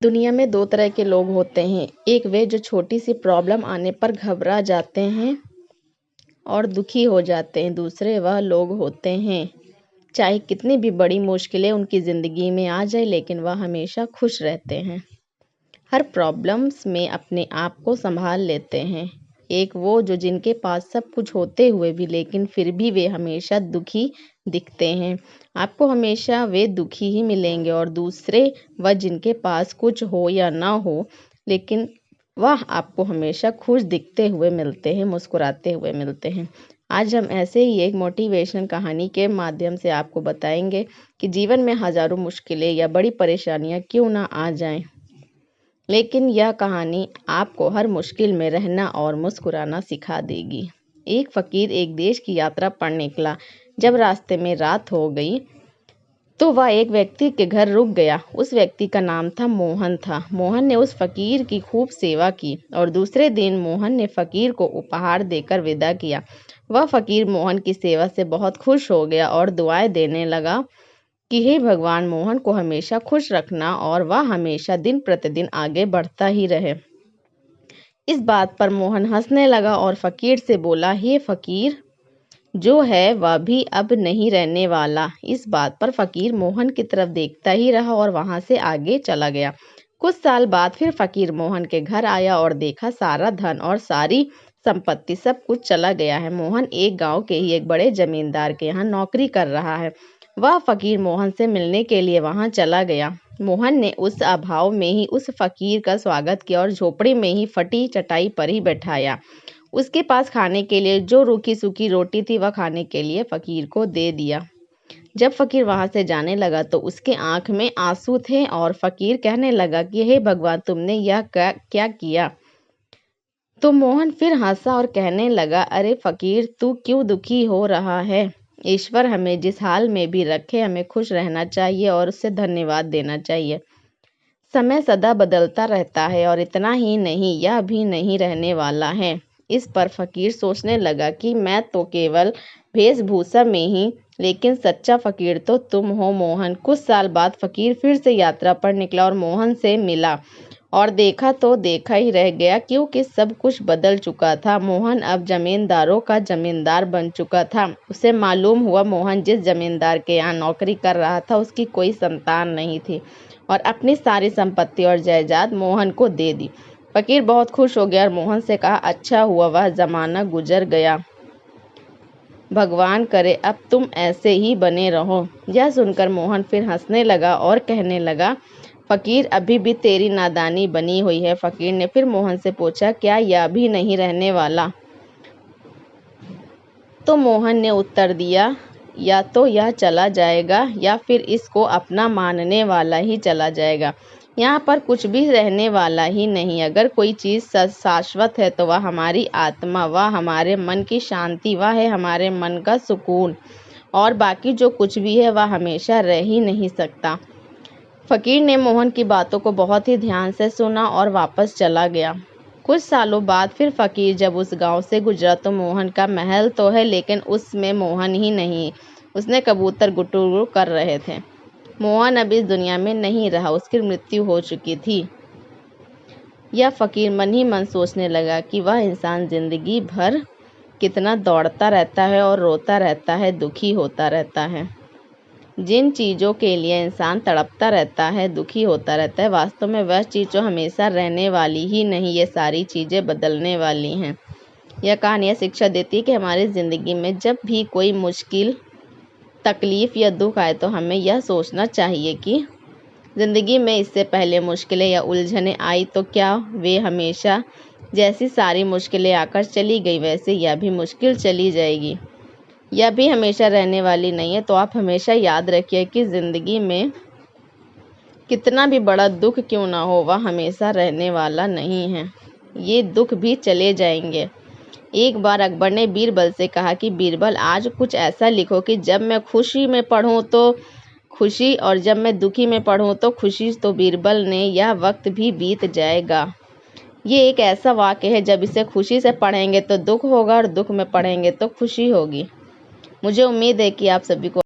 दुनिया में दो तरह के लोग होते हैं। एक वे जो छोटी सी प्रॉब्लम आने पर घबरा जाते हैं और दुखी हो जाते हैं। दूसरे वह लोग होते हैं चाहे कितनी भी बड़ी मुश्किलें उनकी ज़िंदगी में आ जाए लेकिन वह हमेशा खुश रहते हैं, हर प्रॉब्लम्स में अपने आप को संभाल लेते हैं। एक वो जो जिनके पास सब कुछ होते हुए भी लेकिन फिर भी वे हमेशा दुखी दिखते हैं। आपको हमेशा वे दुखी ही मिलेंगे। और दूसरे वह जिनके पास कुछ हो या ना हो लेकिन वह आपको हमेशा खुश दिखते हुए मिलते हैं, मुस्कुराते हुए मिलते हैं। आज हम ऐसे ही एक मोटिवेशन कहानी के माध्यम से आपको बताएंगे कि जीवन में हज़ारों मुश्किलें या बड़ी परेशानियां क्यों ना आ जाएं, लेकिन यह कहानी आपको हर मुश्किल में रहना और मुस्कुराना सिखा देगी। एक फ़कीर एक देश की यात्रा पर निकला। जब रास्ते में रात हो गई तो वह एक व्यक्ति के घर रुक गया। उस व्यक्ति का नाम था मोहन ने उस फ़कीर की खूब सेवा की और दूसरे दिन मोहन ने फ़कीर को उपहार देकर विदा किया। वह फ़कीर मोहन की सेवा से बहुत खुश हो गया और दुआएं देने लगा कि हे भगवान, मोहन को हमेशा खुश रखना और वह हमेशा दिन प्रतिदिन आगे बढ़ता ही रहे। इस बात पर मोहन हंसने लगा और फ़कीर से बोला, हे फ़कीर, जो है वह भी अब नहीं रहने वाला। इस बात पर फ़कीर मोहन की तरफ देखता ही रहा और वहां से आगे चला गया। कुछ साल बाद फिर फ़कीर मोहन के घर आया और देखा सारा धन और सारी संपत्ति सब कुछ चला गया है। मोहन एक गांव के ही एक बड़े जमींदार के यहाँ नौकरी कर रहा है। वह फ़कीर मोहन से मिलने के लिए वहां चला गया। मोहन ने उस अभाव में ही उस फ़कीर का स्वागत किया और झोपड़ी में ही फटी चटाई पर ही बैठाया। उसके पास खाने के लिए जो रूखी सूखी रोटी थी वह खाने के लिए फ़कीर को दे दिया। जब फ़कीर वहां से जाने लगा तो उसके आंख में आंसू थे और फ़कीर कहने लगा कि हे भगवान, तुमने यह क्या किया। तो मोहन फिर हंसा और कहने लगा, अरे फ़कीर, तू क्यों दुखी हो रहा है। ईश्वर हमें जिस हाल में भी रखे हमें खुश रहना चाहिए और उससे धन्यवाद देना चाहिए। समय सदा बदलता रहता है और इतना ही नहीं, यह भी नहीं रहने वाला है। इस पर फ़कीर सोचने लगा कि मैं तो केवल वेशभूषा में ही, लेकिन सच्चा फ़कीर तो तुम हो मोहन। कुछ साल बाद फ़कीर फिर से यात्रा पर निकला और मोहन से मिला और देखा तो देखा ही रह गया, क्योंकि सब कुछ बदल चुका था। मोहन अब जमींदारों का जमींदार बन चुका था। उसे मालूम हुआ मोहन जिस जमींदार के यहाँ नौकरी कर रहा था उसकी कोई संतान नहीं थी और अपनी सारी संपत्ति और जायदाद मोहन को दे दी। फ़कीर बहुत खुश हो गया और मोहन से कहा, अच्छा हुआ वह ज़माना गुजर गया, भगवान करे अब तुम ऐसे ही बने रहो। यह सुनकर मोहन फिर हंसने लगा और कहने लगा, फ़कीर, अभी भी तेरी नादानी बनी हुई है। फ़कीर ने फिर मोहन से पूछा, क्या यह भी नहीं रहने वाला। तो मोहन ने उत्तर दिया, या तो यह चला जाएगा या फिर इसको अपना मानने वाला ही चला जाएगा। यहाँ पर कुछ भी रहने वाला ही नहीं। अगर कोई चीज़ शाश्वत है तो वह हमारी आत्मा, वह हमारे मन की शांति, वह है हमारे मन का सुकून, और बाकी जो कुछ भी है वह हमेशा रह ही नहीं सकता। फ़कीर ने मोहन की बातों को बहुत ही ध्यान से सुना और वापस चला गया। कुछ सालों बाद फिर फ़कीर जब उस गांव से गुजरा तो मोहन का महल तो है लेकिन उसमें मोहन ही नहीं। उसने कबूतर गुटुरगु कर रहे थे। मोहन अब इस दुनिया में नहीं रहा, उसकी मृत्यु हो चुकी थी। यह फ़कीर मन ही मन सोचने लगा कि वह इंसान ज़िंदगी भर कितना दौड़ता रहता है और रोता रहता है, दुखी होता रहता है। जिन चीज़ों के लिए इंसान तड़पता रहता है, दुखी होता रहता है, वास्तव में वह चीज़ जो हमेशा रहने वाली ही नहीं, ये सारी चीज़ें बदलने वाली हैं। यह कहानी यह शिक्षा देती है कि हमारी ज़िंदगी में जब भी कोई मुश्किल, तकलीफ़ या दुख आए तो हमें यह सोचना चाहिए कि ज़िंदगी में इससे पहले मुश्किलें या उलझनें आई तो क्या वे हमेशा जैसी सारी मुश्किलें आकर चली गई वैसे यह भी मुश्किल चली जाएगी, यह भी हमेशा रहने वाली नहीं है। तो आप हमेशा याद रखिए कि ज़िंदगी में कितना भी बड़ा दुख क्यों ना हो वह हमेशा रहने वाला नहीं है, ये दुख भी चले जाएंगे। एक बार अकबर ने बीरबल से कहा कि बीरबल, आज कुछ ऐसा लिखो कि जब मैं खुशी में पढ़ूं तो खुशी और जब मैं दुखी में पढ़ूं तो खुशी। तो बीरबल ने, यह वक्त भी बीत जाएगा। ये एक ऐसा वाक्य है, जब इसे खुशी से पढ़ेंगे तो दुख होगा और दुख में पढ़ेंगे तो खुशी होगी। मुझे उम्मीद है कि आप सभी को